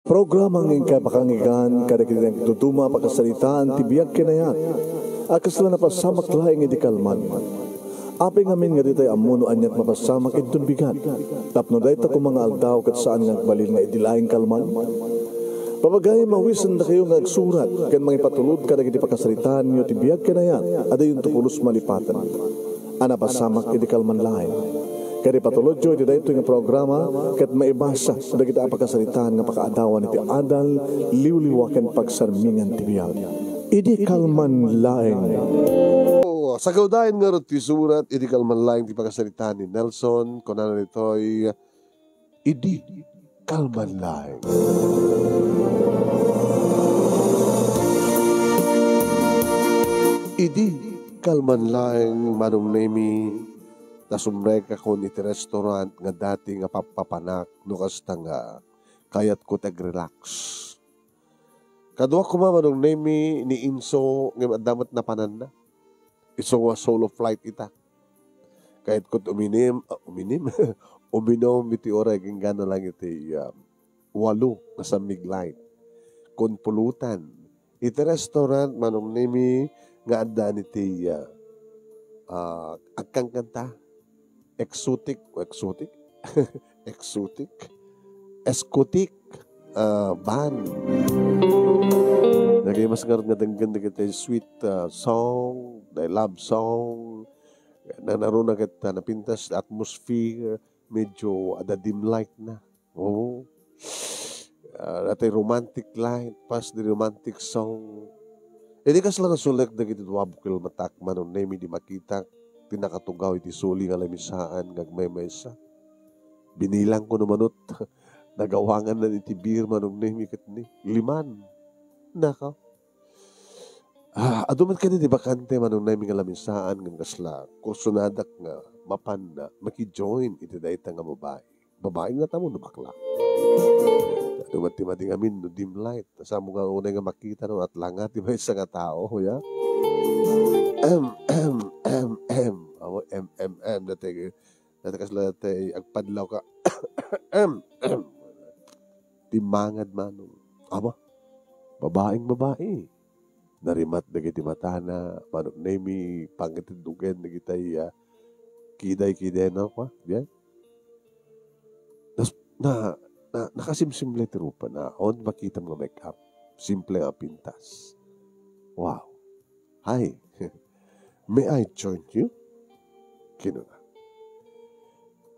Programang ingkay pakangigan, kadagitang tutuma pagkasalitaan, tibiyag kinayat. Akas lang napasamak laing idikalman. Api ngamin nga ditay amuno anyat mapasamak itong bigat. Tapno dahi ta kung mga aldaw kat saan nga balil nga idilaing kalman. Papagay mawisan na kayo nga agsurat, kan mga ipatulod kadagiti pagkasalitaan nyo tibiyag kinayat, ada yung tukulos malipatan. Anapasamak idikalman laing. Kaya patulod jo, iti dahito yung programa, kat maibasa, dagiti apagkasalitaan nga pakaadawan iti adal, liwliwakan pagsarmingan tibiyag. Idi kalman laeng. Sa kaudahin nga rin surat, idi kalman laeng ti pagkasalitaan ni Nelson, kunan nito'y idi kalman laeng. Idi kalman laeng manong nemi tasumreka ko iti restaurant nga dati nga papapanak no kasta nga kayat ko tag-relax. Kadwa ko mamanong nemi ni Inso nga damat na panan na. Iso nga solo flight ita. Kahit ko uminom, iti oray gana lang iti walo nga sa migline. Kun pulutan. Iti restaurant manong nemi nga adda iti agkang kanta. Exotic, band. Nagay mas nga danggan kita sweet song, love song, na naroon na kita napintas atmosphere, medyo ada dim light na. Oh. Atay romantic light, pas di romantic song. Hindi kas lang sulit na kita wabukil matakman o nemi di makita. Tinakatugaw iti suli nga lamisaan gagmay-maysa. Binilang ko namanot. Nagawangan na iti beer manong nahimikit ni. 5. Nakaw. Aduman ka ni di bakante manong nahimik nga lamisaan ng kasla. Kursunadak nga mapanda. Maki-join iti dayta nga babae. Babae nga tamo no bakla. Aduman ti mading amin no dim light. Kasama nga unay nga makita no at langat ti may isa nga tao. Ya? Dati kasla dati agpadlaw ka timangad manong ama babaeng babae narimat dagiti matana manong nemi pangitindugan dagitay kiday na pa diyan na nakasimsimple ti rupa na on makita mga make-up simple ang pintas. Wow. Hi. May I join you? Kino na.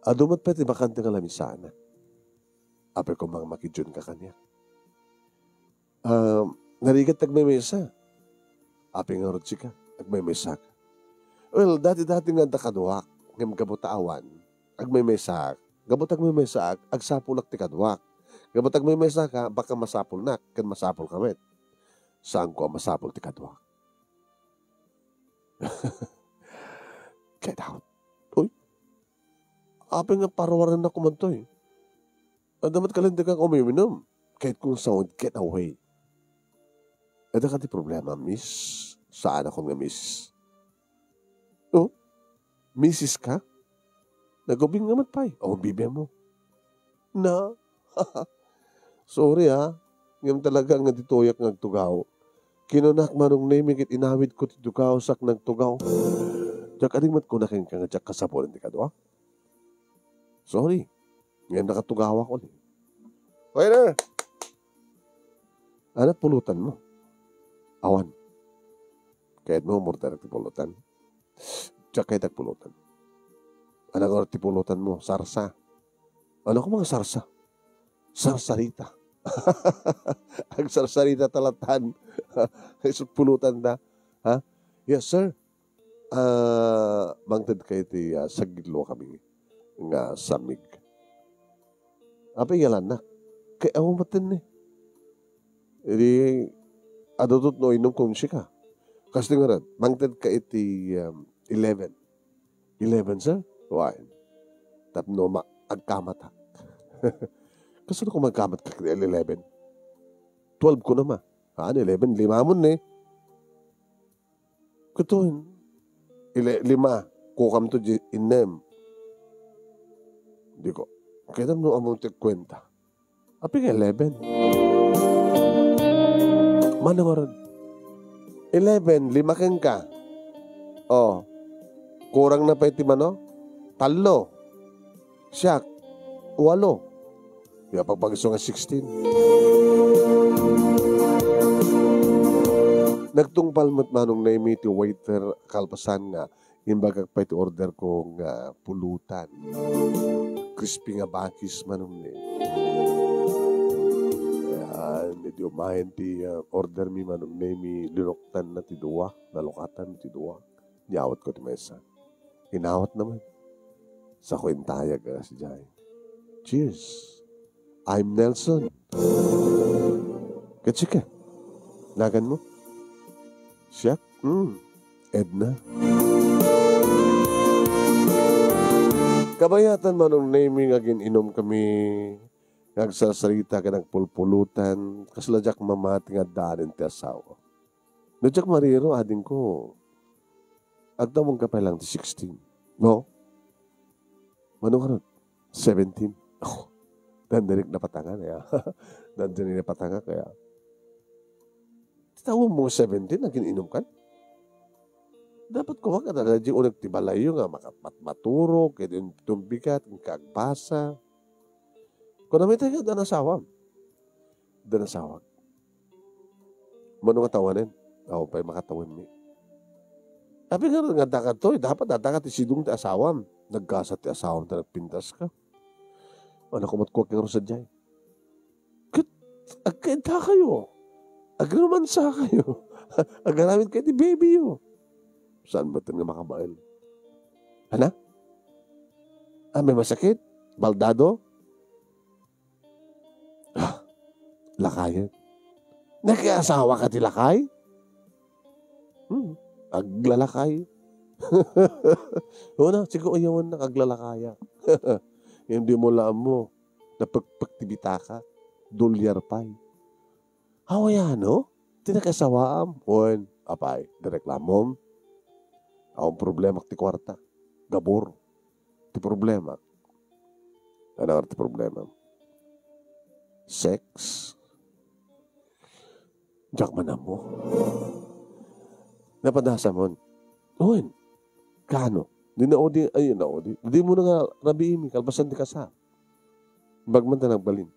Adumat pa iti bakante nga lamisana. Apay ko mga makijun ka kanya. Narigat tagmemesa. Apay nga rotsi ka. Agmemesa ka. Well, dati-dati nga dakaduak. Ngam gabutawan. Agmemesa. Gabut agmemesa. Agsapulak ti kaduak. Gabut agmemesa ka. Baka masapul na. Kan masapul kamit. Saan ko masapul ti kaduak? Get out. Uy. Apay nga parawaran na kumantoy. Damat kalindig kang umiminom. Kahit kung sound, get away. Ada ka di problema, miss. Saan ako nga miss? Oh? Missis ka? Nagubing naman pa eh. O, bibe mo. Na. Sorry ha. Ngayon talaga nga dituyak ng tugaw. Kinunak manong naming inawid ko ti tugaw sak nagtugaw. Jak aling ko na kang kangajak kasapon hindi ka doa. Sorry. Ngayon nakatugaw ako. Waiter! Ano pulutan mo? Awan. Kahit mo murder ti pulutan. Jak kahit pulutan. Ano ko ti pulutan mo? Sarsa. Ano ko mga sarsa? Sarsarita. Ang sarsarita talatan. Pulutan na. Ha? Yes, sir. Mangtad kayo ti sagidlo kami nga samig. Apa yalan na? Kaya ako matin eh. Hindi, adotot no inom kong siya ka. Kasi nga rin, mangtad kayo ti 11. 11, sir? Why? Tapno agkamatak. Kasi ko magkamat ka 11. 12 ko naman. 11, 5 mo na eh. Kutuin. 5. Kukam to inem. Di ko. Kaya mo among kwenta. Aping 11. Manungaron. 11, 5 kang ka. Oh, kurang na pa iti mano? 3. Siyak, 8. Kaya pagpagiso nga 16. Nagtungpal mo't manong naimi ti waiter kalpasan nga imbagag pa iti order ko nga pulutan. Crispy nga bakis manong ni. Hindi umahin ti order mi manong naimi linoktan na ti duwa, nalukatan ti duwa. Niyawat ko ti mesa. Inawat naman. Sa kwentayag si Jai. Cheers. I'm Nelson. Katsika. Nagan mo? Siya? Edna. Kabayatan manong naming agin inom kami. Nagsasalita ka ng pulpulutan. Kasaladyak mamati nga danin ti asawa. Nadyak mariro ading ko. Agdamong ka pa lang ti 16. No? Manong karon? 17. Oh, dandarik na patanga kaya. Dandarik na patanga kaya. Tawag mo 17, naging inom ka? Dapat ko ka na di unag tibalayo nga maturo, kaya yung tumbigat, yung kagbasa. Kung namin tayo, danasawag. Danasawag. Manong katawanin? Ako pa'y makatawan mi. Sabi nga dakat to, dapat dadakat isidong ti asawam. Nagkasat ti asawam na nagpintas ka. Ano kumatkuha kang rosadyay? Agkita kayo. Agrumansa kayo. Agaramit kayo ti baby yo. Saan ba ito nga makabail? Ano? May masakit? Baldado? Lakayan. Nag-asawa ka ti lakay? Aglalakay. Una, siguro ayawan na aglalakaya. Hindi mo laam mo. Napagpagtibita ka. Dolyar pa'y. Hawayano? Tinakasawaam. Huwag, apay, direklamom. Akong problema ti kwarta. Gabor. Ti problema. Ano ti problema? Sex. Diyak man mo. Napadasa mo. Huwag. Kano? Di na odi. Ayun na odi. Di mo na nga nabiimi. Kalbasan di ka sa. Bagman ta nagbalin.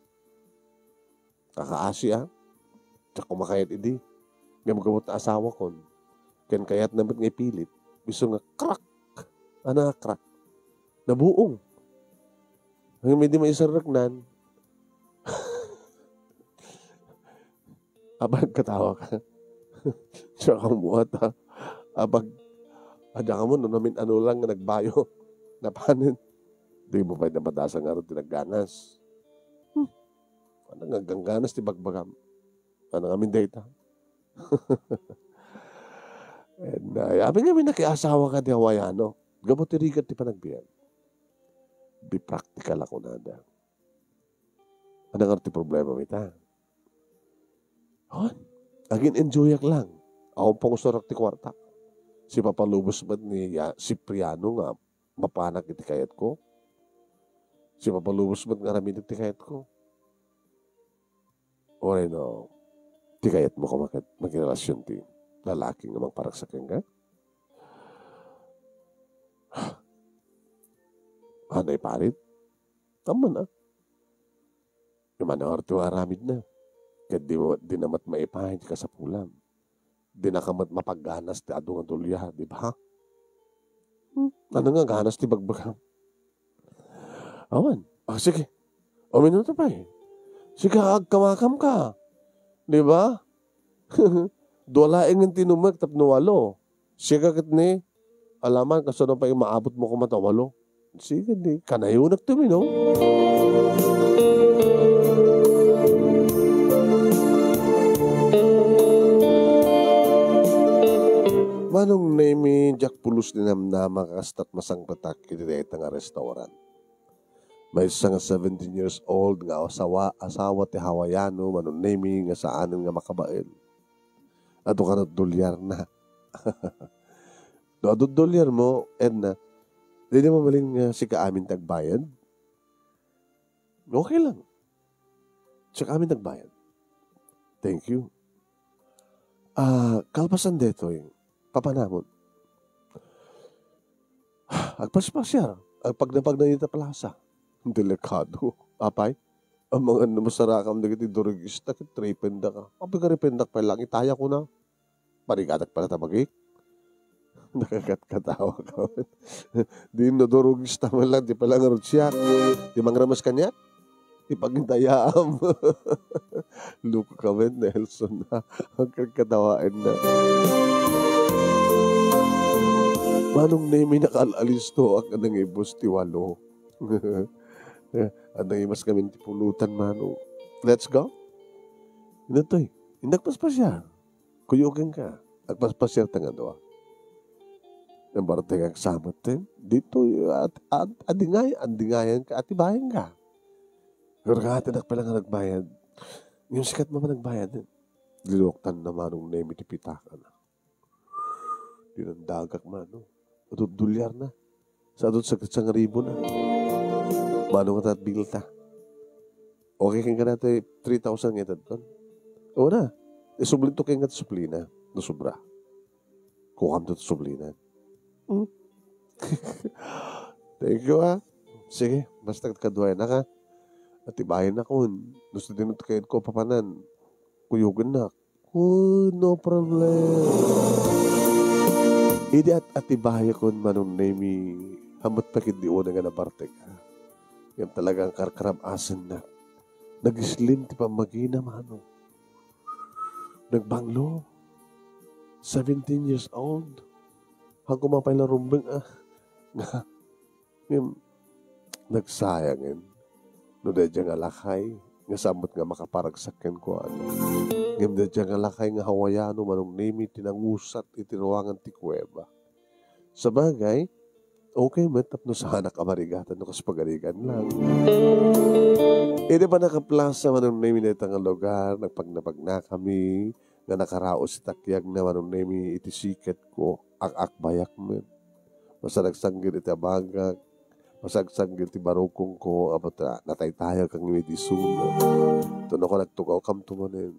Kakaasi Tsaka kumakayat idi. May magawat na asawa ko. Ken kayat naman nga ipilit. Biso nga crack. Ano crack? Nabuong. Hanggang may di maisaragnan. Abag katawa ka. Tsaka muhat Abag. Adya ka mo, namin ano lang nga nagbayo. Napanin. Di mo pa napadasa nga rin tinagganas. Ano nga gangganas ti bagbagam. Ano nga min data. And yabi nga may nakiasawa ka di Hawaiano. Gamot tirigat ti panagbiyan. Be practical ako nada. Ano nga ti problema mita? Agin enjoyak lang. Ako pang usarak ti kwarta. Si Papalubos ba ni Cipriano nga mapanak iti kayat ko? Si Papalubos ba nga ramin iti kayat ko? Oray no, ti kayat mo ko magrelasyon ti lalaki nga magparaksakin ka? Anay parit? Tama na. Yung manawar ito aramid na. Kaya di namat maipahin ka sa pulam. Di na kamat mapagganas ti adungan tulya, di ba? Ano nga ganas ti bagbagam? Awan. Sige. O minuto pa eh. Sige, agkamakam ka. Di ba? Duwalaing ng tinumag tapno 8. Sige kat ni, alaman kasano pa yung maabot mo kumata 8. Sige di, kanayo nagtumi, no? Manong naimi Jack Pulos ni namnama kastat masang patak idireta nga restaurant. May isang 17 years old nga asawa ti Hawaiano manong naimi nga saanin nga makabail. Ato ka na dolyar na. No, ato dolyar mo, Edna, di mo maling si kaamin tagbayad? Okay lang. Si kaamin tagbayad. Thank you. Kalpasan dito papanamon. Agpaspasya, agpagnapag na ita plaza. Delikado. Apay, ang mga namasarakam na kiti durugista, kitripenda ka. Apay ka ripendak pa lang, itaya ko na. Parigatak pala tabagik. Nakakatkatawa ka. Di no durugista man lang, di pala nga siya. Di mangramas kanya. Ipaghintayaam. Luko kami, Nelson na. Ang kagkatawain na. Manong nemi nakalalis to ang kanang ibos tiwalo. Anang imas kami tipulutan, manong. Let's go. Inatoy, inagpaspas siya. Kuyugan ka. Agpaspas siya tanga doa. Ang barate kang samot din. Dito, andingayan ka, atibayan ka. Pero katinak pala nga nagbayad. Yung sikat mo nagbayad din. Diloktan na manong nemi tipitakan na. Dinandagak manong. Adot dolyar na. Sa adot sa ribo na. Manong at bilta. Okay kang ka natin 3,000 ngitad kon. Oo na. Sublin to kang nga suplina. Nasubra. Kukam to sublina. Thank you Sige. Basta kaduay na ka. At ibahin ako. Gusto din ito kayo ko papanan. Kuyugan na. No problem. Idi at ibahay ko manong nemi hamot pakit di una nga nabarte ka. Yan talagang karkaramasan na. Nag-slim ti pamagina manong. Nagbanglo. 17 years old. Hanggang mapay na rumbeng nagsayangin. No dadya nga lakay. Nga samot nga makaparagsakin ko Ngam dadya nga lakay nga hawayano manong nemi tinangusat itiruangan ti kuweba. Sa bagay, okay matap no sa hanak amarigatan no kaspagaligan lang. Ede pa nakaplasa manong nemi na itang lugar, nagpagnapag na kami, nga nakaraos si takyag na manong nemi itisikat ko, akbayak mo. Basta nagsanggil iti abagag, masagsanggil ti barukong ko, abot nataytayo kang imidisuna. Ito na ko nagtugaw kam tumanin.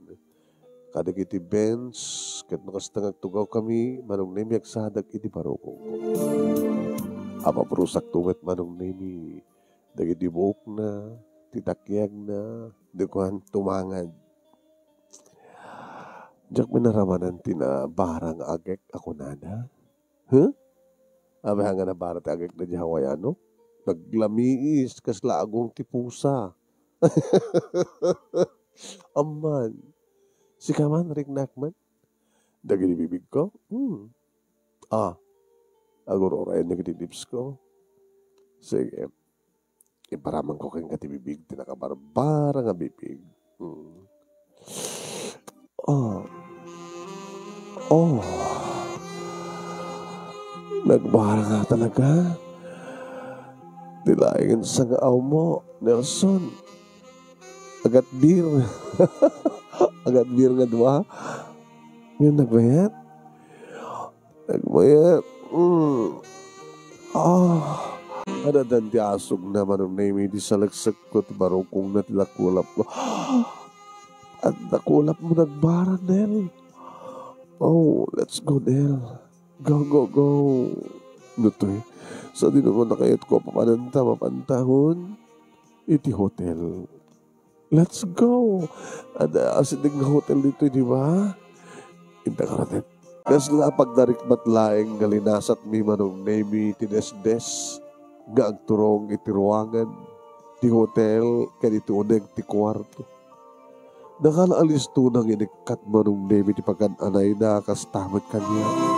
Kadag iti bench, kat nakastang nagtugaw kami, manong nemi agsadag iti barukong ko. Apaprusak tuwet manong nemi, dagiti buok na, titakyag na, dikuhan tumangad. Diyak minaramanan tina barang agek ako nana. Abay nga na barat agek na di hawayano. Naglamiis kasla agong tipusa. Aman. Si kaman, rignak man. Dagini bibig ko. Agor-orayan na kititips ko. Sige. Iparaman ko kayong katibibig. Tinakabarbara nga bibig. Nagbara nga talaga. Dilaingin sa ngaaw mo, Nelson. Agat beer. Agat beer nga dua. Yung nagbayat. Nagbayat. Ada dan ti asog naman ng name di salagsak ko ti barokong na tilakulap ko. At nakulap mo nagbara, Nel. Let's go, Nel. Go. Nutoy, sa di naman nakayat ko papananta mapantahon, iti hotel. Let's go. Ada asidig na hotel dito, di ba? Inta karatet. Kasla pagdarikbat laeng galinasat mi manong nemi tinesdes nga agturong iti ruangan ti hotel kanito uneg ti kwarto. Nakalaalis to nang inikat manong nemi ti pagkananay na kastamad kanya.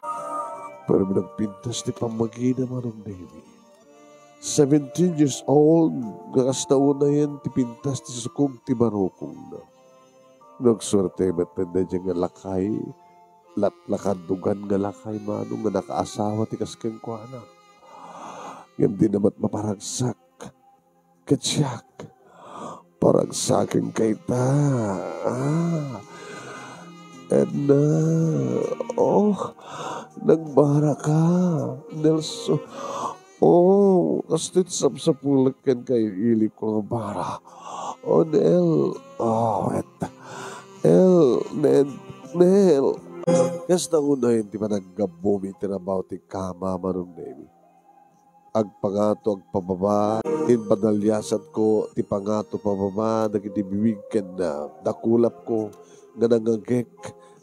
Pero nagpintas ti pamagina manong nemi. 17 years old, nakastaon na yan ti pintas ti sukog ti barokong na. Nagswerte matanda dyan nga lakay, lakadugan nga lakay manong nga nakaasawa ti kaskeng kwa na. Ngayon din naman maparagsak, katsyak, paragsakin kay ta. Edna, nagbara ka, Nelson. Kastit sapsapulag kan kayo ilip ko ng bara. Nel. Nel. Kas na una yun, di ba nag-vomit about ti kama manong nemi. Agpangato, agpababa, inpanalyasat ko, ti pangato pababa, nagitibibig ken na, nakulap ko, nga nangagek,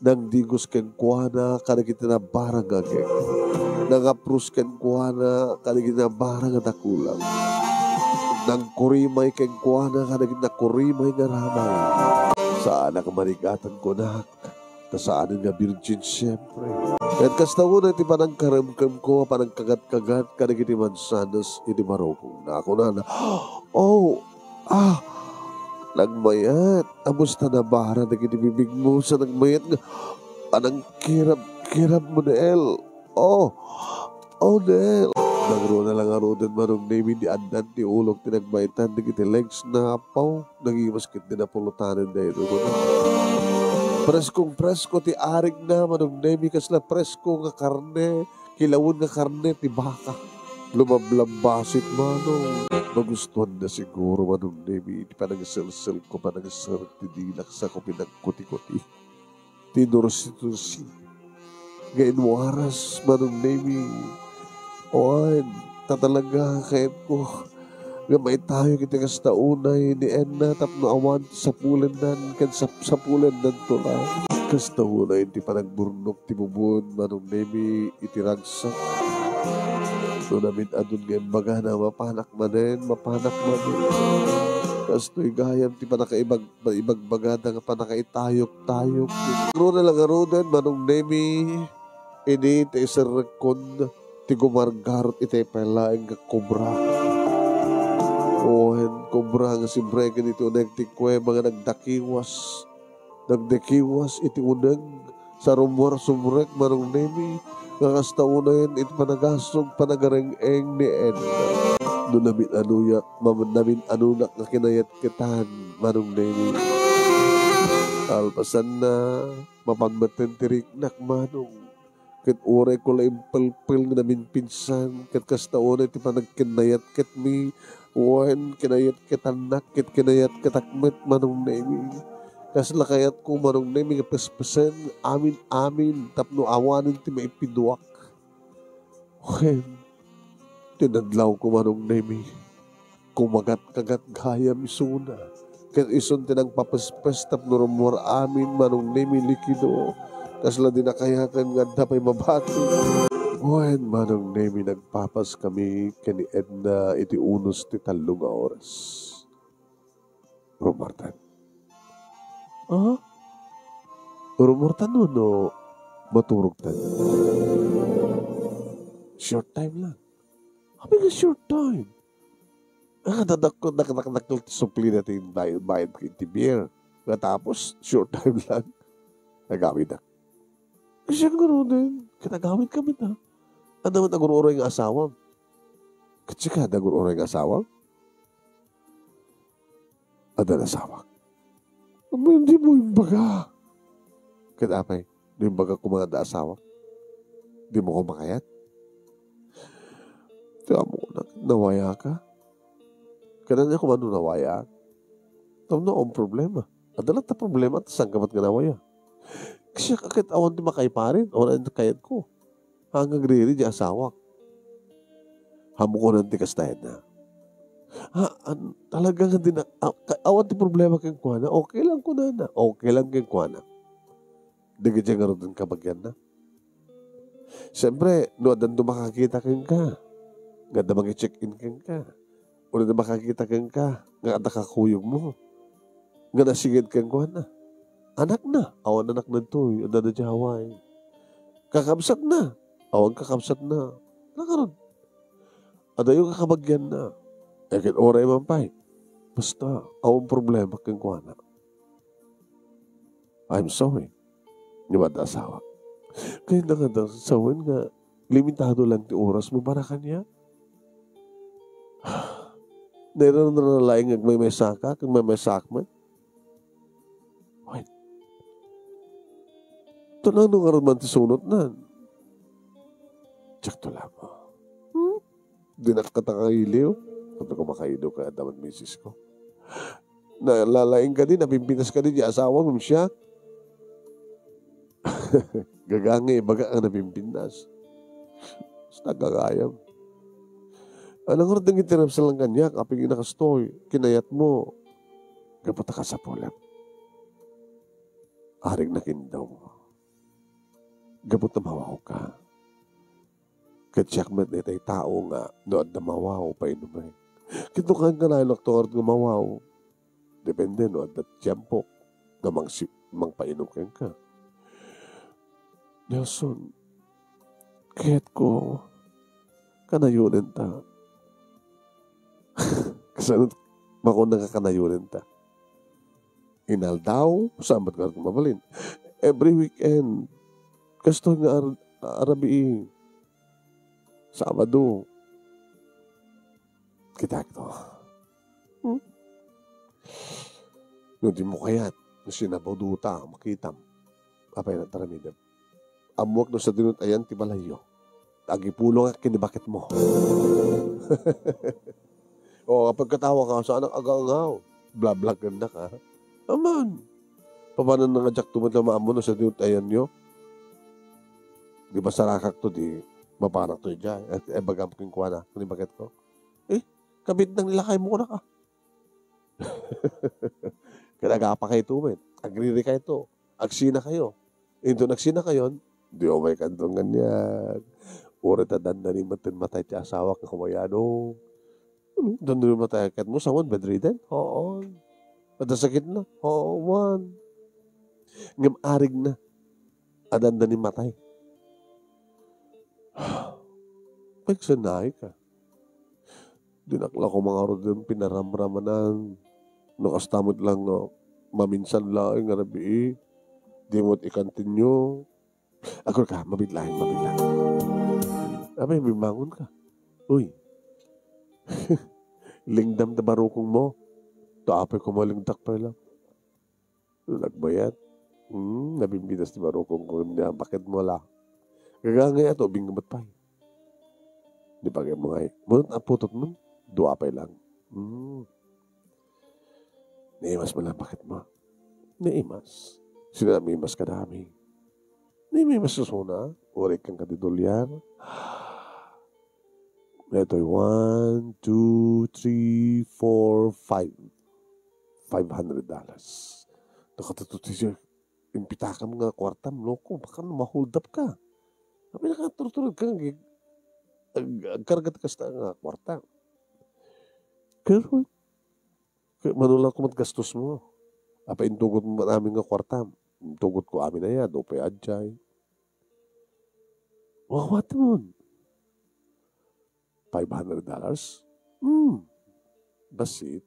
nang digos ken kuana, kanagiti na barang agek. Nangaprus ken kuana, kanagiti na barang nakulap. Nang kurimay ken kuana, kanagiti na kurimay nga ramay. Saan ang manigatan ko na, saan nga virgin siyempre. At kastawo na iti panang karamkam ko, panang kagat-kagat, kanagiti mansanas, iti marupong na ako na, nagmayat, amusta na bara, nagiti bibig mo sa nagmayat nga, anang kirap mo na El. Nel. Nagro na lang aro din manong name, di andan, di ulog, di nagmaitan, nagiti legs na apaw, nagimaskit din na pulutanin na ito. Presko ti arig na manong nemi kasla presko nga karne, kilawon nga karne ti baka. Lumablambasit manong. Magustuhan na siguro manong nemi, ti panangisel-sel ko, panangisel ti dilak sa ko pinagkuti-kuti. Ti dursi-dursi. Gain waras manong nemi. Oan, tatalaga kahit ko. Gamay tayo kita kasta unay ni Enna tapno awan sa pulendan kan sa pulendan to lang. Kasta unay ti panagburnok ti bubun manong nemi itiragsak. So namin adun ngayon baga na mapanak manen. Kasto'y gayam ti panakaibag bagada nga panakaitayok-tayok. Pero na lang arudan manong nemi ini ti isarakon ti gumargarot iti pelaeng nga kubra. Ohen, kubra nga si Brega dito nagtikwe mga nagdakiwas iti unag sa rumor sumrek marong nemi kakasta unayin iti panagasog panagareng-eng ni Edna. No namin anuyak, namin anunak nga kinayat kitan marong nemi. Alpasan na mapagmaten tiriknak manong ket uray ko la impelpel nga namin pinsan ket kasta unay iti panagkinayat ket mi wen kinayat kitanak ket kinayat kitakmet manong nemi. Kasla kayat ko manong nemi nga pespesen amin tapno awanin ti maipiduak. Wen tinadlaw ko manong nemi kumagat-kagat gayam isuna ket ison tinang papespes tapno rumor amin manong nemi likido. Kasla din nakayakan nga dapay mabati. Wen manong nemi nagpapas kami kani Edna iti unos ti talong nga oras. Rumartan. Rumortan no maturog tan. Short time lang. Habi nga short time. Dadakot nakakakakal supli natin bayad kiti beer. Tapos short time lang. Nagawin na. Kasi gano'n din. Kinagawin kami na. Ano naman nagururo yung asawang? Kasi ka nagururo yung asawang? Ada na asawang. Hindi mo yung baga. Kinapay, hindi yung baga kumanda asawang. Hindi mo kumakayat. Tiga mo nawaya ka. Kaya niya kumano nawaya. Tama na ang problema. Adalat na problema at saan ka ba't nawaya? Kasi kakit awan di makaiparin o na kayat ko. Hanggang riri di asawak. Hamo ko nanti kastayan na. Talagang hindi na, awan di problema kang kuwana, okay lang ko na. Okay lang kang kuwana. Dagi dyan nga rin kabagyan na. Siyempre, no adan do makakita kang ka. Ganda mag-check-in kang ka. O na makakita kang ka. Nga nakakuyog mo. Nga nasigid kang kuwana. Anak na. Awan anak na ito. Ada na dyan Hawaii. Kakabsat na. Awan kakabsat na. Nakaroon. Ada yung kakabagyan na. Eket oray man pa'y. Basta, awan problema kang kuwana. I'm sorry. Di ba asawa? Kaya na nga daw, sawin nga, limitado lang ti oras mo para kanya. Meron na nalaing may saka, kung may sakman. Wait. Ito lang nung araman ti sunod na. Tsak to lang mo. Di nakakatakahiliw. Sabi ko makaido ka, daman misis ko. Nalalaing ka din, napimpinas ka din, yung asawa mo siya. Gagangi, baga ang nabimbindas. Basta gagayam. Anong hordang itinam sa lang kanyak, aping inakastoy, kinayat mo. Gaputa ka sa pulang. Aring nakindaw mo. Gaputa mawaw ka. Katsak man na itay tao nga, nood na mawaw pa inumay. Kinukan ka na yung doktor nga mawaw. Depende nood na tiyempo na mangpainukin ka. Nelson, kaya't ko, kanayunin ta. Kasanod, makuna ka kanayunin ta. Inaldaw, saan ba't ka mabalin? Every weekend, kasto nga arabi, Sabado, kita ito. Yung di mo kaya't, sinabaduta, makitam, apay na taramidam. Amuak no sa dinutayan, tibalayo. Agipulong at kinibakit mo. O kapag katawa ka, saan ang agangaw? Bla-bla ganda ka. Aman. Paano na nga jak tumatama mo no sa dinutayan nyo? Di ba sarakak to, di mapanak to dyan. Bagam king kuha na, kinibakit ko. Kabit ng nilakay mo na ka. Kinagapa kayo tuwid. Agriri kayo to. Agsina kayo. Ito nagsina kayo, di o may kantong ganyan. Urit na dandanin matay ti asawa ka kumayano. Dandanin matay kat mo, sawan, bedridden? Oo. Madasakit na? Oo, man. Ngam-arig na. Adandanin matay. Pagsanay ka. Dinakla ko mga rodon, pinaramramanan. Nakastamot lang, no. Maminsan lang, ngarabi. Di mo't ikantinyo. Ako ka, mabiglahin. Abay, bimangon ka. Uy. Lingdam na barukong mo. Taapay ko malingdak pa lang. Nagbayat. Nabimbidas ni barukong ko. Bakit mo lang? Gagangay ato, bingamat pa. Di ba kayo mga munot ang putot mo? Duapay lang. Naimas mo lang, bakit mo? Naimas. Sila namimas ka dami. Naimas susuna. Urik kang kadidulyan. Ito'y 1, 2, 3, 4, 5. $500. Nakatututi siya. Impita ka mga kwartam, loko. Baka ma-hold up ka. Sabi nakaturturod ka. Agkargat ka sa nga kwarta. Pero, manulang ko matgastos mo. Apa intugot mo namin nga kwarta. Intugot ko amin na yan. Opay adjay. What mo? $500? Basit.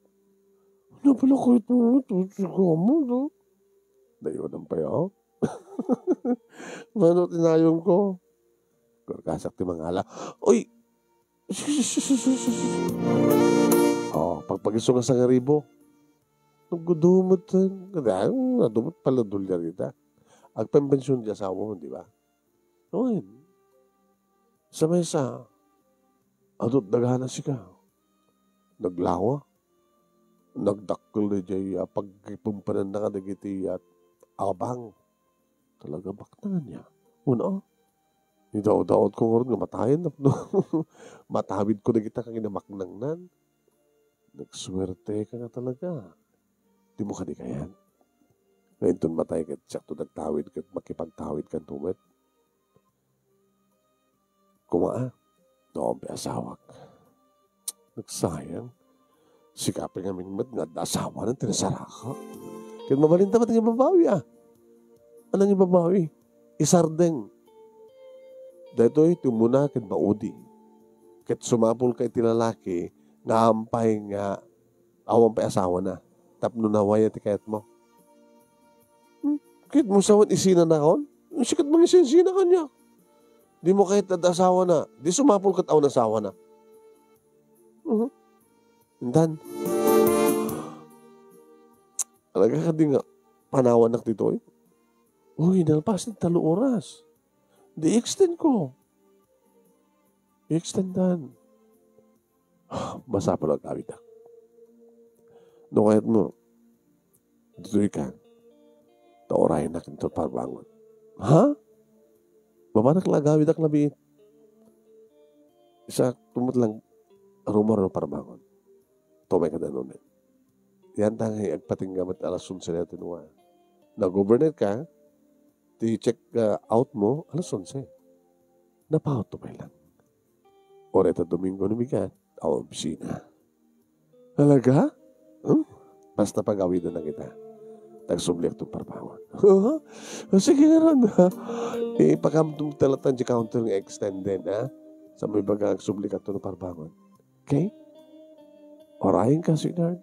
Ano pala ko ito? Siguro mo, no? Dayonan pa yun. Mano tinayong ko? Kasak ti mangala. Uy! Pagpagiso nga sa ngaribo. Nagudumot. Nadumot pala dolyar kita. Agpembensyon di asawa mo, di ba? Noon. Sa mesa. Adot dagana siya. Naglawa. Nagdakkel na dyan. Pagkipumpanan na ka nagiti at abang. Talaga baktangan niya. Una. Daot ko nga rin nga matayin. Matawid ko na kita kang inamaknangnan. Nagswerte ka nga talaga. Di mo ka di kayan. Ngayon doon matay ka. Sakto nagtawid ka. Makipagtawid ka tumit. Kumaa. Doon pa asawak. Nagsayang. Sikapin nga mingmat nga asawa ng tinasaraka. Kaya mabalinta ba't nga babawi Anong ibabawi? Isardeng. Dito tumuna kat maudi. Kat sumapol kay tilalaki, nahampay nga awang pa asawa na. Tapno na waya ti kayat mo. Kit mo sawan isina na kon? Sikat mga isina kanya. Di mo kahit asawa na. Di sumapol kat awan asawa na. Dan. Alaga ka di nga panawan nak dito Uy, nalpas ng 3 oras. Di-extend ko. I-extendan. Basa pa lang kawit No kahit mo, dito'y ka, taorahin na kinito para bangon. Ha? Mabanak lagawid ak labit. Isa tumot lang rumor no parbangon. Tumay ka danon. Yan tangay agpatinggamat alas 11 na tinuwa. Nag-overnight ka, check out mo, alas 11. Napaot tumay lang. Oreta Domingo numigat, awang pisina. Halaga? Basta pag-awidan na kita. Tagsumliak itong parbangon. Sige nga ron. Ipakamtong talatan di counter ng extended, ha? Sa may bagang sublikat ito ng parbangon. Okay? Orahin ka, sweetheart.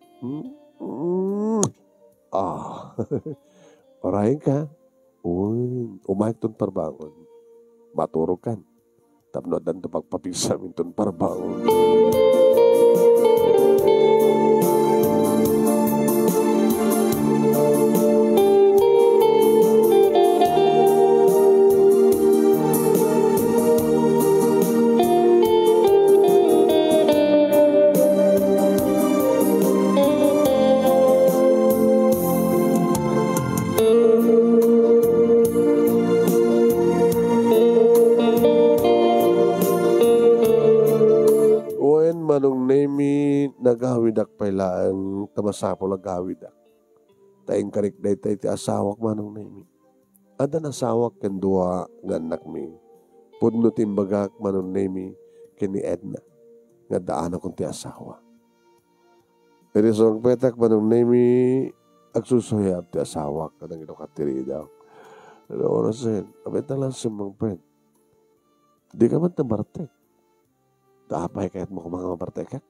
Orahin ka. Umayag itong parbangon. Maturog kan. Tapnodan ito pagpapisamin itong parbangon. Manong nemi nagawidak pailaan tamasapo lagawidak. Taing karik day ti asawak manong nemi. Adan asawak ken dua nga anak mi. Pudno timbagak manong nemi ken ni Edna. Nga daan akong ti asawa. Pero sa petak manong nemi agsusuyab ti asawak kanang inokatiri daw. Ano oras yan? Abet na lang sumang pen. Di ka man tabartek. Tapay kahit mo mga mabartek ka.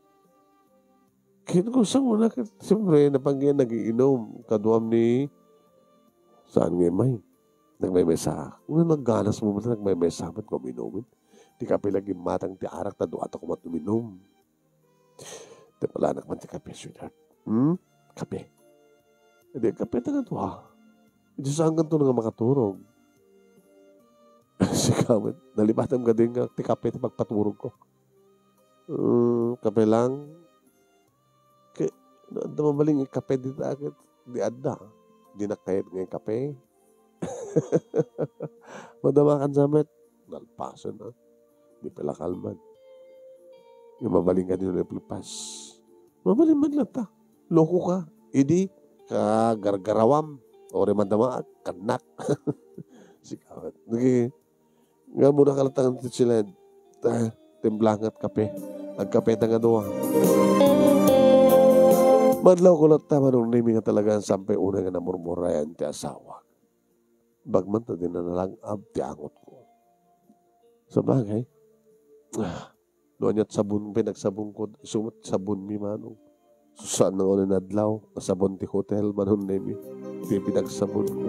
Kaya ko sa muna, siyempre, napangyan nagiinom. Kaduam ni, saan nga may? Nagmaymesa. Kung nagganas mo muna, nagmaymesa, ba't ko minumin? Di ka pilagi matang ti arak, tado ato ko matuminom. Di pala nakman ti kape, sweetheart. Kape. Hindi, kape ta nga to, ha? Hindi saan ka to nga makaturog. Sikamit. Nalipatan ka din nga, ti kape, ti pagpaturog ko. Kape lang. Anda mabaling kape dito agad. Di ada. Di nakayat ng kape. Madamakan samet. Nalpasan na. Di pala kalman. Yung mabaling ka din ulit lipas. Mabaling man lang ta. Loko ka. Idi ka gargarawam. O remandama kanak. Sikawat. Nga muna kalatangan sila. Timblangat kape. Agkape nga doa. Madlaw ko lang tama nung nimi nga talaga sampai una nga namurmurayan ti asawa. Bagman ta din na nalangab ti angot ko. Sa bagay, doon yat sabon pa, nagsabon ko, sumat sabon mi manong. Susaan na ulit nadlaw, sabon ti hotel manong nimi. Ti pinagsabon ko.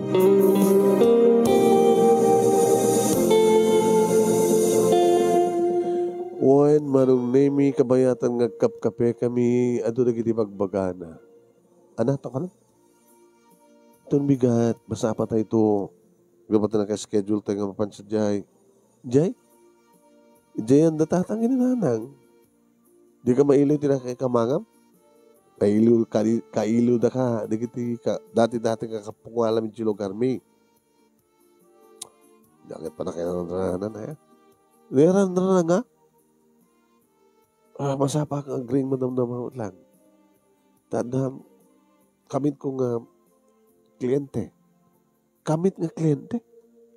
Wan manong nemi kabayatan nga kapkape kami ato dagiti bagbagana. Anato ka lang? Itong bigat, basa pa tayo ito. Gabat na naka-schedule tayo nga mapansa Jai. Jai? Jai ang datatang gininanang. Di ka mailiw tira kay kamangam? Kailiw da ka. Dati-dati ka kapungalam yung lugar mi. Jakit pa na kayo nandranan ha? Nandranan nga? Masapa kang agring madamdamang lang. Tandam, kamit ko nga kliyente. Kamit nga kliyente.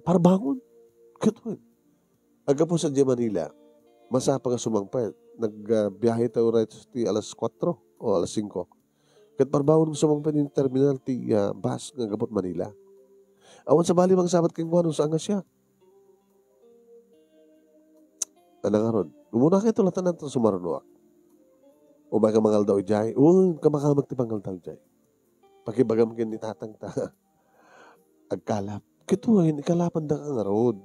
Para bangon. Katuan. Aga po sa Manila, masapa nga sumangpay. Nagbiyahe tayo right ti alas 4 o alas 5. Kat para bangon sumangpay ng terminal ti bus nga gabot Manila. Awan sa bali mga sabat kang guano sa nga siya. Ano nga ron? Umuna kayo tulatan natin sumarunuak. O ba ka mangal daw ijay? O, kamakamag ti pangal daw ijay. Pakibagam kin ni tatang ta. Agkalap. Kituhin, ikalapan da ka nga road.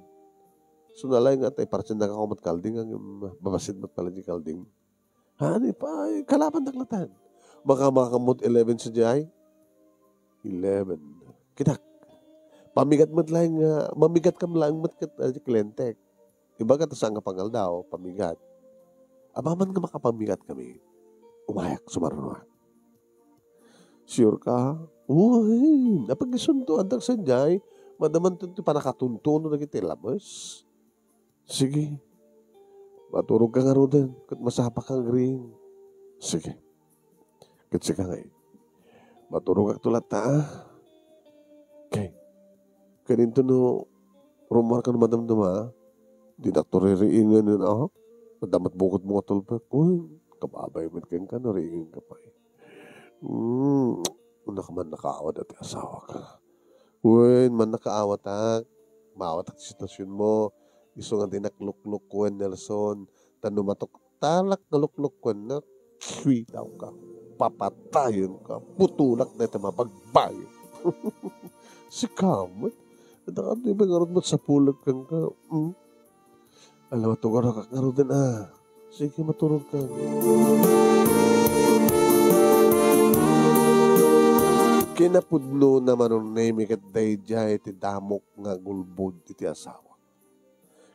So nalay nga tayo, parang na ka kumat kalding, ang babasid mat pala di kalding. Hani pa, kalapan da klatan. Baka makamot 11 sa ijay? 11. Kitak. Pamigat mat lang, mamigat kam lang mat kat klentek. Iba ka sa nga pangal daw, pamigat. Abaman nga makapamigat kami. Umayak, sumarunuak. Sure ka? Uy, napag-isunto, antak sa jay, Madaman ito panakatuntuno na kita labas. Sige. Maturog ka nga ro din. Kat masapa kang ring. Sige. Kat sige nga eh. Maturog ka tulat ta. Okay. Kaninto no, rumar ka naman damdama. Di na ito ririingan yun ako. Madamat bukod mo ka tulpak. Uy, kababay man kang ka, nariingin ka pa eh. Una ka man nakaawat at asawa ka. Uy, man nakaawat ha. Maawat at sitwasyon mo. Iso nga dinakluk-luk ko Nelson. Tanumatok talak na lukluk ko na switaw ka. Papatayin ka. Putulak na ito mapagbayo. Si Kamat. At ano yung mga mo sa pulag kang ka. Alam mo, tungkol ka nga din Sige, maturog ka. Kinapudno naman ang name kat dayjay iti damok nga gulbod iti asawa.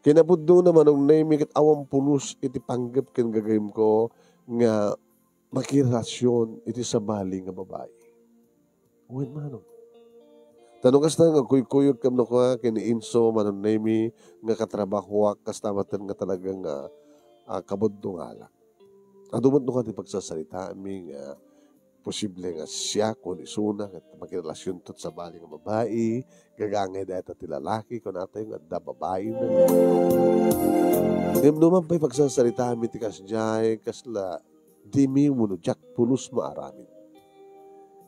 Kinapudno naman ang name kat awang pulos iti panggap ken gagayim ko nga makirasyon iti sabali nga babae. Uwin manong. Tanong kas nga kuy-kuyog kam no ka kini-inso manon name nga katrabaho kas tamatan nga talagang kabuddo nga lang. Adumot no ka ti pagsasalita mi nga posible nga siya kung isuna at makirelasyon tot sa bali nga babae, gagangay dahil ti lalaki kung natin nga da babae na. Ngayon naman pa'y pagsasalita mi ti kasjay, kasla di mi muno jak pulos maaramin.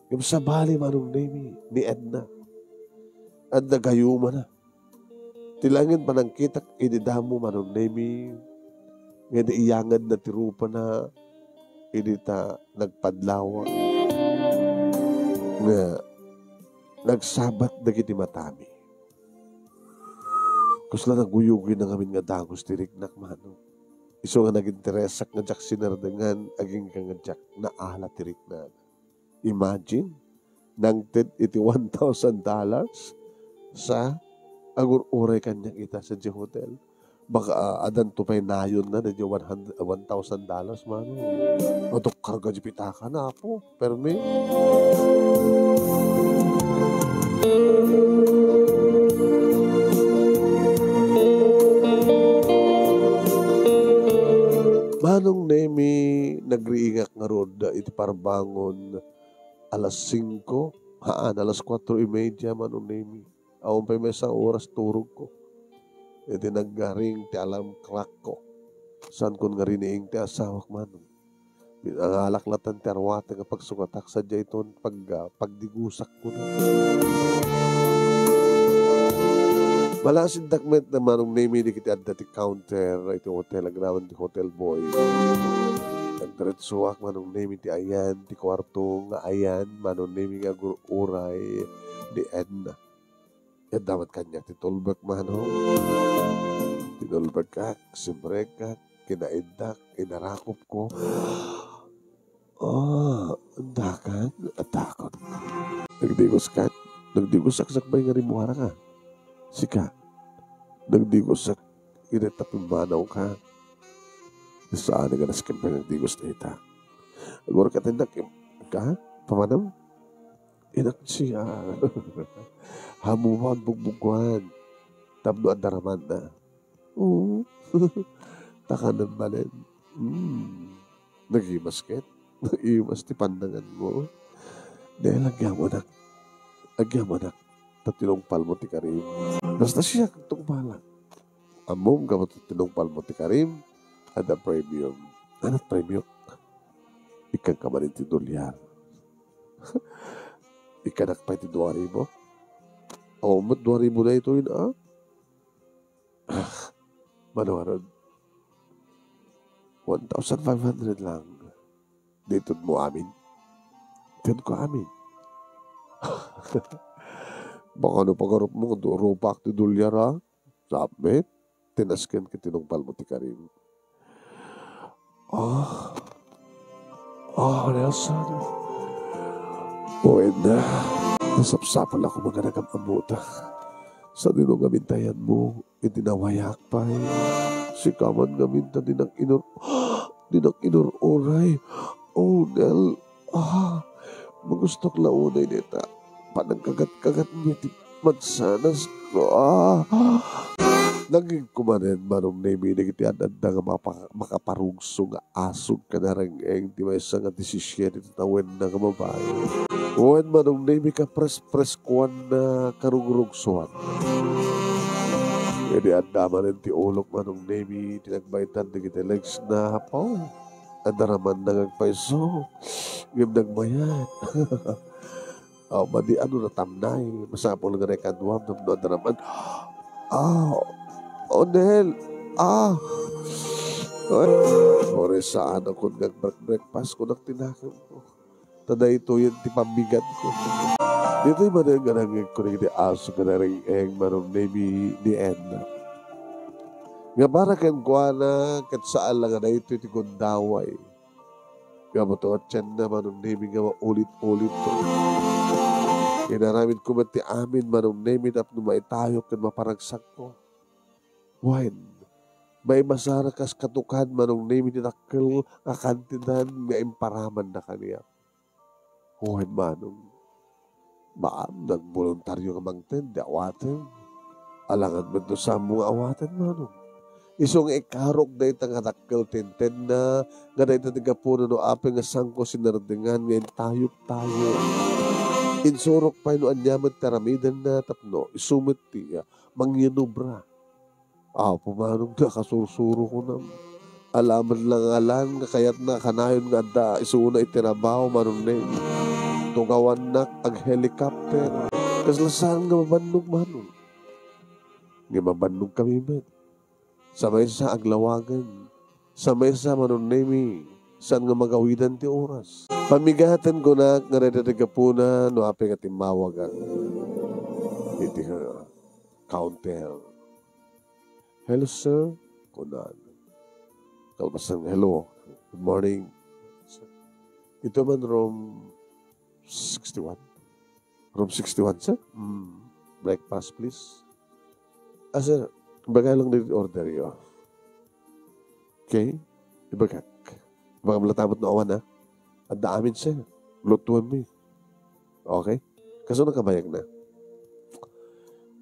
Ngayon sa bali manong name ni Edna. At nagayuma na. Tilangin pa ng kitak ididamo manong name nga iyangan na tirupa na idita nagpadlawa nga nagsabat na kiti matami. Kusla naguyugin na ngamin nga dagos tiriknak mano. Iso nga nag-interesak nga jak sinardangan aging ka nga jak na ala tiriknak. Imagine, nangted iti $1,000 sa agur-uray kanyang ita sa J Hotel. Baka adan to pa'y nayon na medyo $1,000 mano. O to karga di pitaka na po. Pero may manong nemi nagriingak nga roda iti parbangon alas 5 alas 4:30 manong nemi. Awang pa'y may isang oras turog ko. Iti naggaring ti alam clock ko. Saan ko nga riniing ti asawak manong. Ang alaklatan ti arwate nga pagsukatak sa dayton pagdigusak ko na. Malasin dakmet na manong name di kiti adda ti counter iti hotel agrawan ti hotel boy. Nagdiretsuak manong name ti ayan ti kwarto nga ayan manong name nga uray di Edna. Yan dapat kanya titulbak manong. Tinulbak ka, simbrek ka, kinaidak, inarakop ko. Andakan, atakot. Nagdigos sakbay nga rimuhara ka. Sika, nagdigos inetapin manaw ka. Saan nga naskim pa nagdigos na ita. Agor ka tindak ka, pamanaw? Inak siya. Hamuhan, bugbugwan. Tabno ang daraman na. Oo. Takanan balen. Nagimasket. Nagimas ti pandangan mo. Dahil agya mo nak. Tatinongpal mo ti Karim. Basta siya tungpala. Among ka mo tatinongpal mo ti Karim. Ada premium. Anat premium? Ikang kamanin ti dolyar. Ikanak pa iti 2,000. Mat 2,000 na ito yun Manawarad. 1,500 lang. Dito mo amin. Dito ko amin. Baka ano pagkarap mo, rupak ti dolyar Sabi, tinasken ka tinongpal mo ti Karim. Nelson. Edna. Nasapsapan ako mga nagamamuta. Sa dinong amintayan mo, itinawayak pa Si Kaman gaminta dinang inururay. Nel. Magustok launay nita. Panang kagat-kagat niya Mansanas ko, naging kumanin manong nemi nagitian at nga makaparugso nga asog ka na rin di may isa nga desisyon ito tawin na nga babae. Uwan manong nemi ka pres kuwan na karugurugsuan. Jadi andaman ng tiulok manong nemi tinagbaitan na kita legs na hapaw. Andaraman na ngagpaiso. Ngam nagmayat. Madi ano na tamnay. Masapol nga rekadwam ng andaraman. Onel, ore saan ako nag-breakfast ko nagtinakam ko. Tada ito yung tipambigat ko. Dito yung manang ko rin aso ka na rin manong nemi ni Edna. Nga para ken kuha na kat saan lang na ito iti kundaway. Nga mo to at tiyan na manong nemi nga ulit-ulit to. Kinaramid ko man ti amin manong nemi na maitayo ken maparagsak ko. Wine. May masarakas katukan manong nemi ni nakil kakantinan nga imparaman na kaniya. Wine manong. Maam, nagboluntaryo nga mangten, di awaten. Alangan mo ito sa mga awaten manong. Isong ikarok na itang nakil tinten na nga na itang tigapuno no apeng nga sangko sinardingan ngayon tayo. Insurok pa ino anyaman taramidan na tapno, isumit tiya, mangyanubra. Pumanong na kasursuro ko na. Alaman lang alan, kayat na kanayon nga da, isuna itinabaho manong na tungawan na ag helicopter. Kaslasan nga mabandog manong. Nga mabandog kami man. Samay sa aglawagan. Samay sa manong nemi. Saan nga magawidan ti oras. Pamigatan ko na nga redadaga po na no apeng at imawagan. Iti counter. Hello, sir. Kunan. Kalbasan, hello. Good morning. Ito man room 61. Room 61, sir? Breakfast, please. Sir, bagay lang din order yun. Okay? Ibagak. Baka malatamot na awan, ha? Ang daamin, sir. Lutuan mo. Okay? Kaso nakabayag na.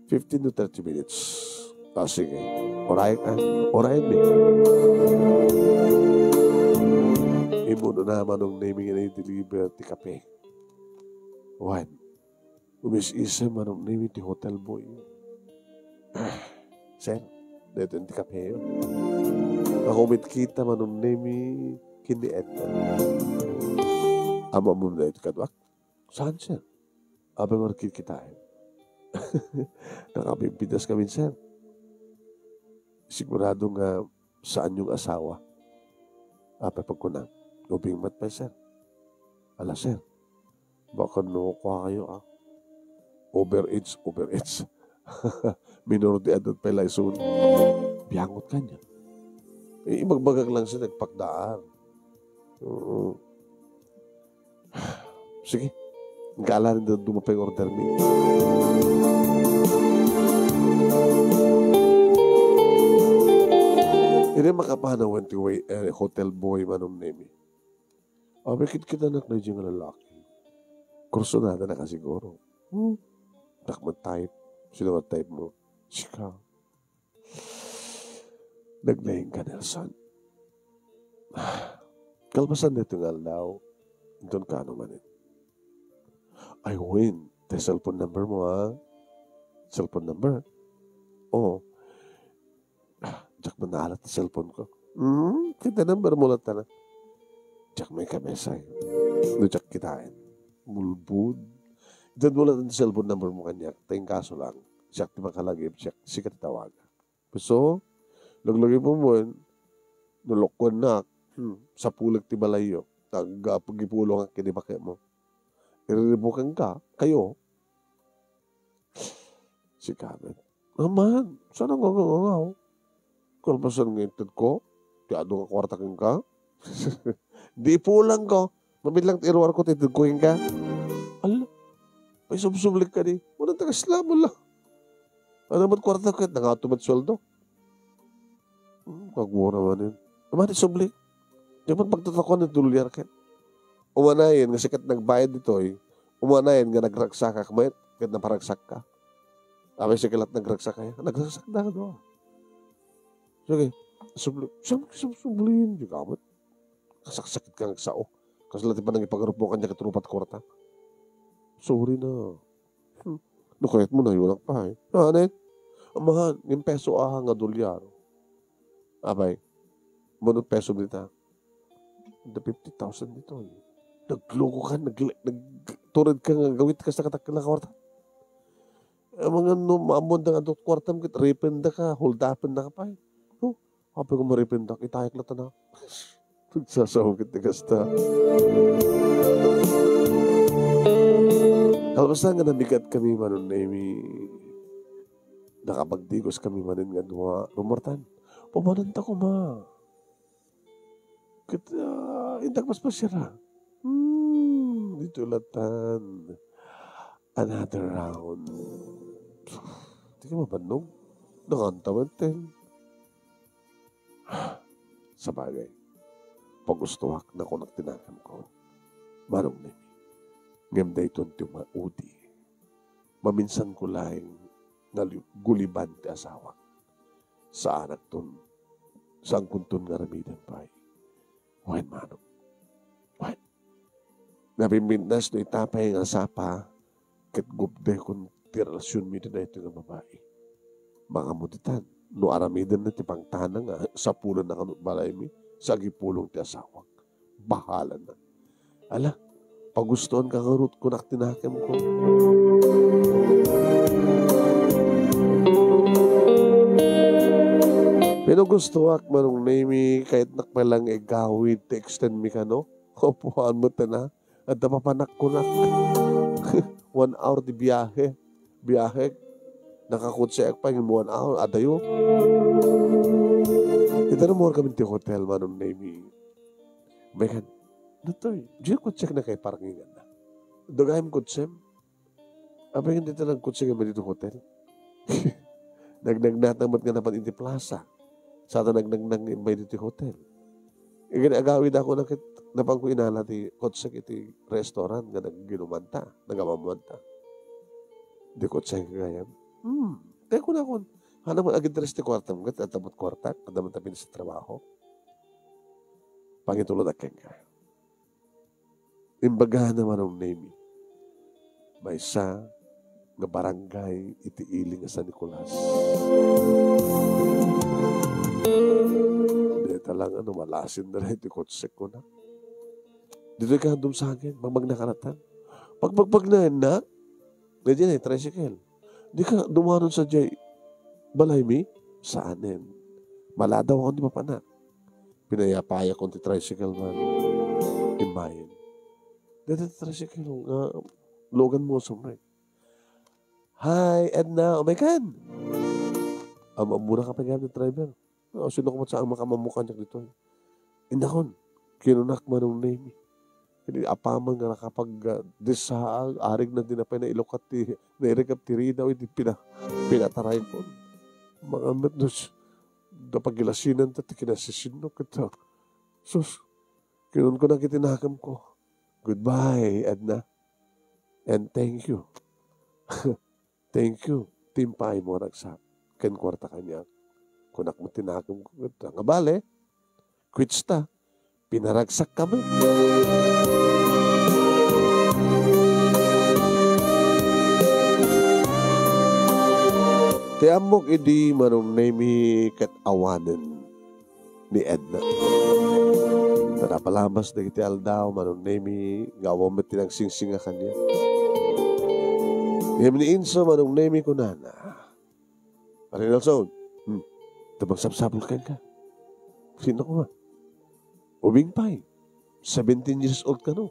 15 to 30 minutes. Sige. Orayan me. Imo na naman ang naming na i-deliver ti kape. One. Umis-isa man ang naming ti hotel boy. Sir, dito ti kape yun. Nakumit kita man ang naming kindi Edna. Ama mo na ito kadwak. Saan, sir? Abe markit kita. Nakapimpitas kami, sir. Sigurado nga saan yung asawa. Pagkunang. Lubing mat pa, sir. Ala, sir. Baka nukuha kayo, Overage. Minor de edad pa soon. Biyangot ka niya. Imagbagag lang siya, nagpakdaan. Sige. Gala rin doon dumapay order me. Hindi makapanawan ti hotel boy manong nemi. Bakit kita nak na diyang lalaki? Kursonada na ka siguro. Takman type. Sino ang type mo? Sika. Naglaying ka, Nelson. Kalpasan nito nga daw. Doon ka ano man. I win. The cellphone number mo, ha? Cellphone number? Oo. Jack, manahalat na cellphone ko. Kita number mo lang na. Jack, may kamesay. No, Jack, kitain. Mulbud. Diyan mo lang ang cellphone number mo kanya. Tayong kaso lang. Jack, di makalagip. Jack, sikat tawag. So, laglagay mo mo, nulokon na, sa pulag ti balayo. Pag-ipulong ang kinibake mo. Iriribukan ka, kayo. Si Kamet. Naman, saan ang ngagaw? Kalpasan ng intid ko, tiado ka kwartakin ka. Di pulang ko. Mamilang tiruar ko, titidkuhin ka. Ala, may subsublik ka di. Unang taga-slamo lang. Ano naman kwarta ka, nangatumad sweldo. Kagmura man yun. Naman sublik. Di ba pagtatakon ng tulyar ka? Umanayin, nga sikat nagbayad dito umanayin nga nagragsak ka, kumayat, kahit naparagsak ka. Abay siya kalat nagragsak kaya. Nagragsak na ka doon. Sige. Sublihin. Di ka amat. Kasaksakit ka nagsao. Kasi lati pa nang ipagarup mo kanya katrupat kwarta. Sorry na. Nukayat mo na yun pa eh. Anet. Amahan. Yung peso nga dolyar. Abay. Munod peso dito. The 50,000 dito eh. Nagloko ka. Nagturid ka nga. Gawit ka sa katakila kwarta. Mga maamod na nga kwarta mo. Ripenda ka. Hold upin na ka pa eh. Hapi ko maripenda. Itayak lata na. Nagsasahukit na kasta. Kalbasa nga nabigat kami manon na nakapagdigos kami manin nga rumortan. Pamananta ko ma. Kita, indak mas pasyara. Dito latan. Another round. Di ka mabanog. Nakantamantin. Sa bagay. Pagustuhak na ko nagtinakam ko. Marong nimi. Ngam da ito ti maudi. Maminsan ko laing guliban ti asawa. Sa anak ton. Saan kuntun nga ramidan pa. Wen manong. Wen. Nabimindas no itapay nga sapa. Kat gubde kung ti relasyon mi na ito nga babae. Mga muditan. No aramidan na ti pangtanang nga. Sa pulan na kanot balay mi. Sa gipulong ti asawa. Bahala na. Ala. Pagustuhan ka karut ko naktinakem ko. Pero gusto ak manong nami kahit nakpalang gawid te extend mi ka no? Upuan mo na. At napapanak ko na. 1 hour di biyahe. Biyahe. Nakakutsi ak pa yung 1 hour. Adayo. Ito na mo kami ti hotel manong nami. Bayan. Natoy, diyo kutsek na kay parkingan na. Dugayim kutsem. Abay hindi talang kutsek nga dito hotel. Nagnagnatamat nga naman iti plaza. Sa ata nagnagnang imbay dito hotel. Iginagawid ako napang ko inala ti kutsek iti restaurant nga nagginumanta, nagamamanta. Di kutsek gayam. Teko na kon. Hanap mo agad res ti kwarta mo, at abot kwarta, kadaman tapin sa trabaho. Pangitulad aking ka. Imbagahan naman ang name. May isa nga barangay iti iling sa Nicolas. Dito lang malasin na rin iti kotsek ko na. Dito ka handom sa akin, magnakaratan. Pagpagpag na, ganyan tricycle. Di ka dumanon sa jay, balay mi, saanin. Maladaw ako di mapanak. Pinayapaya kong ti tricycle man. Imbayin. Dito tricycle, Logan mo sumay. Hi, Edna. Oh my God. Mura ka pa ng driver. Sino ko sa ang makamamukha niya dito. Indakon. Kinunak man ng name. Hindi apaman nga nakapag-desaal. Arig na dinapay na ilokat na-irikap tiri daw. Hindi pinataray ko. Mga metnos. Napagilasinan ito. Kinasisinok ito. Sus. Kinun ko na kitinakam ko. Goodbye, Edna. And thank you. Thank you. Timpay mo nagsak. Ken kwarta kanya. Kunak mo tinakam ko. Nga bale, quits ta. Pinaragsak kami. Tiamok idi manong nami kat awanan ni Edna. Napalabas na iti aldaw, manong nemi, gawang mati ng sing-singa kanya. Ngayon ni Inso, manong nemi ko na. Pare Nelson, tabang sapsapul ka. Sino ko ba? Ubing pay. 17 years old ka no.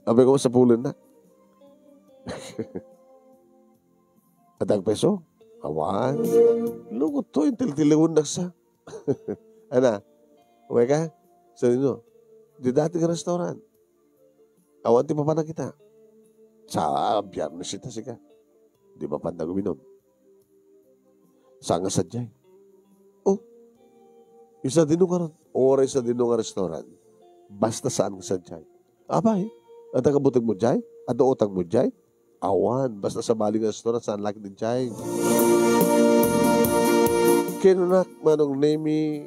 Abay ko sa pulan na. At ang peso, awan. Lugot to, yung tiltilawon na sa. Ana, okay ka? Sa inyo, di dati ka restaurant. Awan ti pa na kita. Sa biyernes ita sika. Di pa panda guminom. Sanga sadyay. Oh, isa din nga oras sa din nga restaurant. Basta saan ka sadyay. Abay, at ang kabutag mo dyan? At utang mo dyan? Awan, basta sa baling restaurant saan laki din chay. Kinunak manong nemi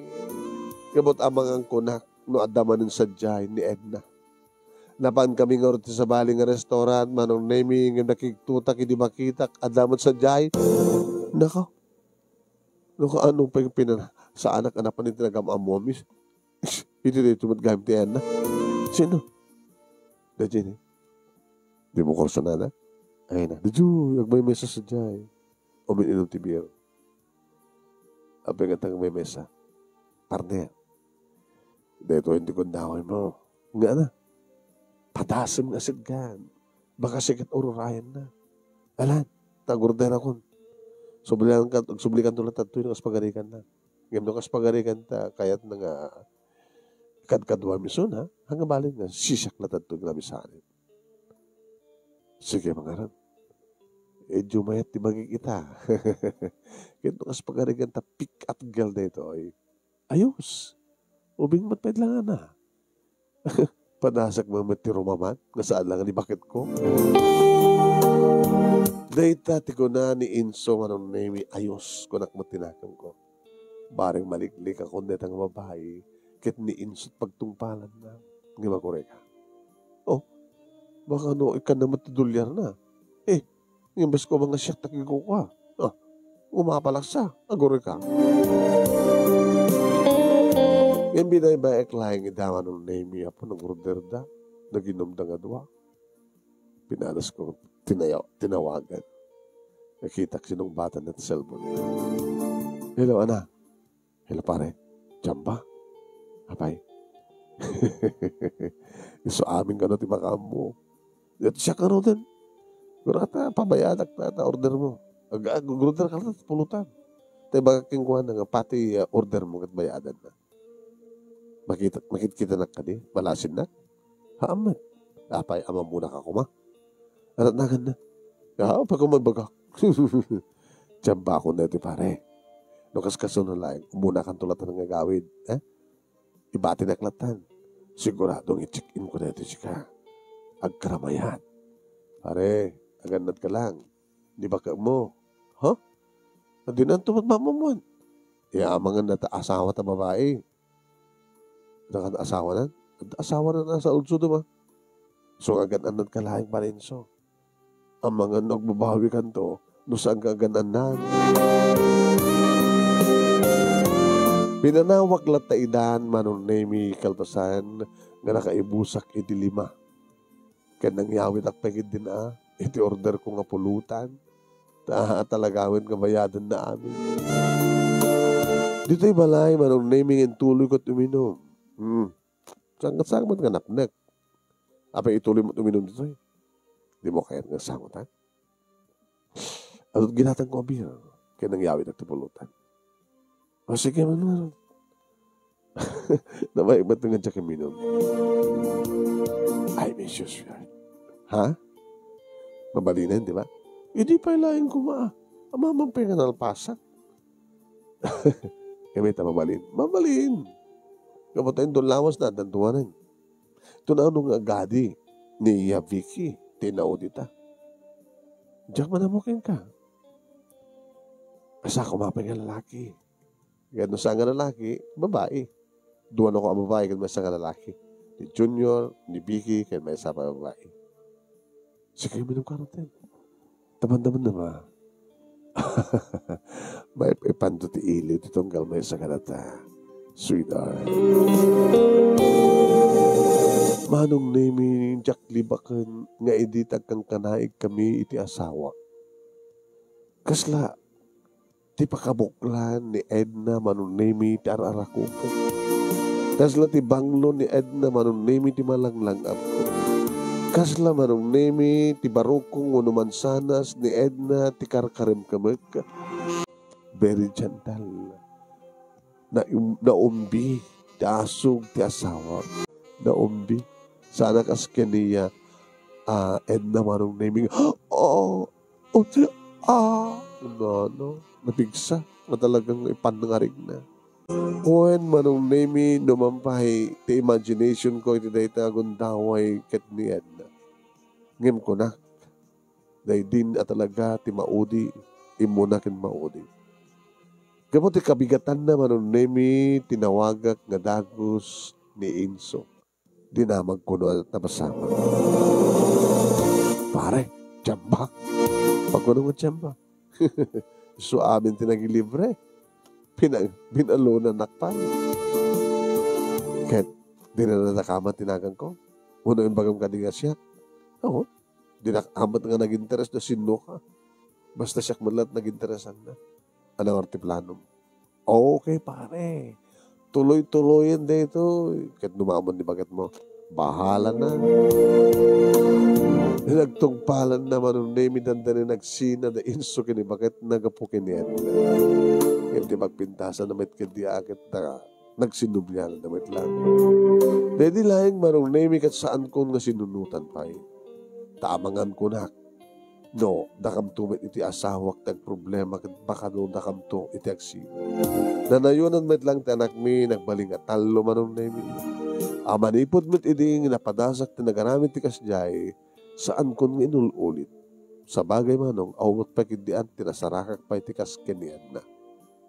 kabot amang ang kunak no adaman nun sa jay ni Edna. Napan kami nga rin sa baling restaurant manong nemi nga nakiktutak hindi makitak adaman sa jay. Nako. Nako anong pa yung sa anak-anak pa nito nagamamomis. Hindi dito matgamit ni Edna. Sino? Dajin eh. Di mo kurso na na? Ay na. Daju, may mesa sa jay. Uminom ti beer. Abi nga tang may mesa. Partner. Dito hindi ko daway mo. Nga na. Padasam nga siggan. Baka sikat ururayan na. Alan, tagurder ako. Sublikan tulad tato yung kaspagarikan na. Ngayon nung kaspagarikan ta, kaya't na nga kadkadwa miso na, hanggang balik na sisak na tato yung lamisanin. Sige mga ran. Jumayat di magkikita. Ngayon nung kaspagarikan ta, pick up girl na ito ay ayos. Ubing matpahid lang na. Panasak mga matirumaman, nasaan lang ni bakit ko. Dayta ti ko na ni Inso manong name ayos ko nakmatinakam ko. Baring maliklik ako net ang babae, kit ni Inso pagtungpalan na. Nga makure ka. Oh, baka no, ikan na matidulyar na. Yung bas ko mga siyak takiko ka. Umapalaksa, agure ka. Yan binay ba eklaing idaman ng name apo ng ruderda, naginom da nga dua. Pinalas ko, tinawagan. Nakita ko sinong bata na cellphone. Hello, ana. Hello, pare. Jamba? Apay. So, amin ka na timakam mo. Ito siya ka rin. Gurata, pabayadak na order mo. Order ka na, pulutan. Tayo baka kingkuhan na nga, pati order mo at bayadan na. Makita na ka di, malasin na. Haaman. Apay, ama muna ka kuma. Arat na ganda. Pag umagbaga. Jamba ako na ito pare. Nukas kaso na lang, umuna kang tulatan ng gagawin. Ibati na klatan. Siguradong i-check-in ko na ito siya. Agkaramayan. Pare, agandad ka lang. Di ba ka mo? Hindi na ito magmamamuan. Iamangan na asawa ta babae. Asawa na? Asawa na nasa ulso diba? So agad-anad ka lahing parinso. Ang mga nagbabawi kan to, no saan ka agad-anad. Pinanawag lataidan manon nemi kalpasan nga nakaibusak iti 5. Kanang yawit ak pagid din iti order ko nga pulutan. Talagawin nga bayadan na amin. Dito'y balay manon nemi ng tuloy ko't uminom. Sangat-sangat nga naknek. Apa ituloy mo uminom dito eh. Di mo kaya nga sangot ha? At ginatang ko abir. Kaya nangyawin at tupulutan. O sige man. Nabaik nga dyan kaminom. I miss you, sweetheart. Ha? Mabalinan, di ba? Hindi pa ilahin ko Amamang pa nga nalpasak. Kami ta mabalin. Mabalin. Kamutain doon lawas na, dantuwanan. Ito na anong agadi ni Vicky, tinaudita. Diyak manamukin ka. Asa kumapay nga lalaki. Gano'n sa nga lalaki, babae. Duwan ako ang babae, kaya may sa nga lalaki. Ni Junior, ni Vicky, kaya may isa pa babae. Sige, minum ka natin. Taman-taman na ba? May ipanto ti ilit itong galmay sa kanata. Sweetheart. Manong name Jack Libakan nga iditag kang kanaig kami iti asawa. Kasla, ti pakabuklan ni Edna manong name ti ararakupo. Kasla ti banglo ni Edna manong name ti malanglang ako. Kasla manong name ti barukong wano mansanas ni Edna ti karkarem kamek. Very gentle. Naumbi, ti asog ti asawa. Naumbi. Sana kas kaniya Edna manong naming napigsa na talagang ipanangarig na. When manong nami numampay ti imagination ko iti dayta agundaway ket ni Edna. Ngem ko na Dahil din at talaga ti maudi, imuna kin maudi. Gamot ti kabigatan na manunemi tinawagak nga dagos ni Inso. Dinamag kuno at napasama. Pare, tiyamba. Pagkuno nga tiyamba. So amin tinagilibre. Binalo na nakpan. Kahit di na nakama tinagan ko. Uno yung bagam kadiga siya. Oo. Di nakamat nga nag-interest na sino ka. Basta siya malat nag-interesan na. Anong artiplano? Okay, pare. Tuloy-tuloyin dito. Kahit numamon ni bagat mo. Bahala na. Nagtungpalan naman nung name dandani nagsina na Inso kini bakit nagapukin yan. Hindi magpintasan na may kadiakit na nagsinubyan na may lang. Dahil lahing marong name kat saan ko nga sinunutan pa eh. Tamangan ko na. No, nakamtumit iti asawak tag problema kat baka no nakamto iti agsino. Nanayunan met lang tanak mi nagbaling at talo manong name. Amanipod met iding napadasak tinagaramit ti kasjay saan kun inulit. Sa bagay manong awot pakidian tinasarakak pa iti kaskenian na.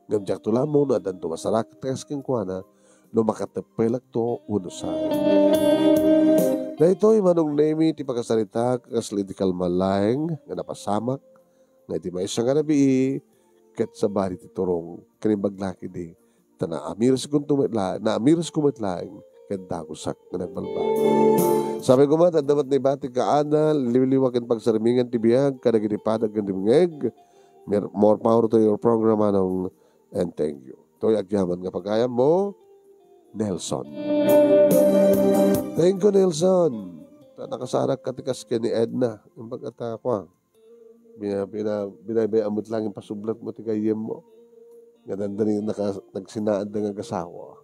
Ngamjak tula mo na danto masarakak ti kaskenkuana no makatepelak to uno sa. Na ito'y manong nemi ti pagkasarita kakasli di kalmalayng nga napasamak nga iti may isang kanabi ket sa bari ti turong kanibaglaki di naamiras kumitlaing ket dagusak nga nagbalbal. Sabi ko man, dapat na ibati kaana, liwaliwakin pagsarimingan ti biyag, kadaginipadag ng dimingeg. More power to your program, anong, and thank you. To'y agyaman nga pagayam mo, Nelson. Thank you, Nelson. Nakasarak katikas ka ni Edna. Yung pagkata ko, binabayamot lang yung pasublat mo, tigayem mo. Gananda rin nagsinaan ng kasawa.